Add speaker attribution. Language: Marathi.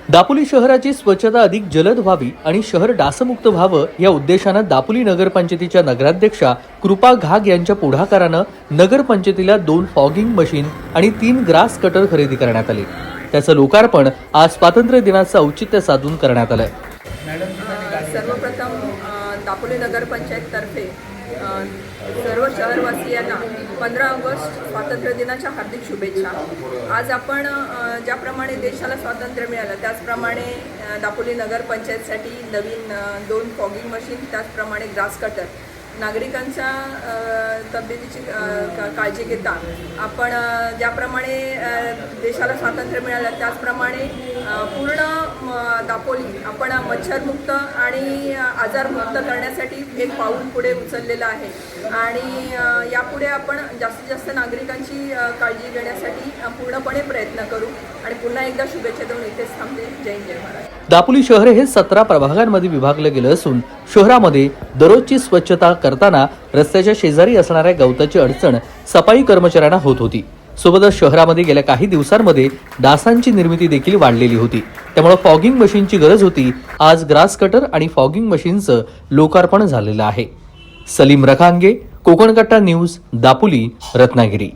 Speaker 1: दापोली शहराची स्वच्छता अधिक जलद व्हावी आणि शहर डासमुक्त व्हावं या उद्देशानं दापोली नगरपंचायतीच्या नगराध्यक्षा कृपा घाग यांच्या पुढाकारानं नगरपंचायतीला 2 फॉगिंग मशीन आणि 3 ग्रास कटर खरेदी करण्यात आले। त्याचं लोकार्पण आज स्वातंत्र्य दिनाचं औचित्य साधून करण्यात आलं।
Speaker 2: सर्वप्रथम दापोली नगरपंचायततर्फे सर्व शहरवासियांना 15 ऑगस्ट स्वातंत्र्य दिनाच्या हार्दिक शुभेच्छा। आज आपण ज्याप्रमाणे देशाला स्वातंत्र्य मिळालं त्याचप्रमाणे दापोली नगरपंचायतसाठी नवीन 2 फॉगिंग मशीन, त्याचप्रमाणे ग्रास कटर, नागरिकांच्या तब्येतीची काळजी घेता आपण ज्याप्रमाणे देशाला स्वातंत्र्य मिळालं त्याचप्रमाणे पूर्ण दापोली आपण मच्छरमुक्त आणि आजारमुक्त करण्यासाठी एक पाऊल पुढे उचललेलं आहे आणि यापुढे आपण जास्तीत जास्त नागरिकांची काळजी घेण्यासाठी पूर्णपणे प्रयत्न करू आणि पुन्हा एकदा शुभेच्छा देऊन इथेच थांबते। जय हिंद, जय महाराष्ट्र।
Speaker 1: दापोली शहर हे 17 प्रभागांमध्ये विभागलं गेलं असून शहरामध्ये दररोजची स्वच्छता करताना रस्त्याच्या शेजारी असणाऱ्या गवताची अडचण सफाई कर्मचाऱ्यांना होत होती। सोबतच शहरामध्ये गेल्या काही दिवसांमध्ये डासांची निर्मिती देखील वाढलेली होती, त्यामुळे फॉगिंग मशीनची गरज होती। आज ग्रास कटर आणि फॉगिंग मशीनचं लोकार्पण झालेलं आहे। सलीम रखांगे, कोकण कट्टा न्यूज, दापोली, रत्नागिरी।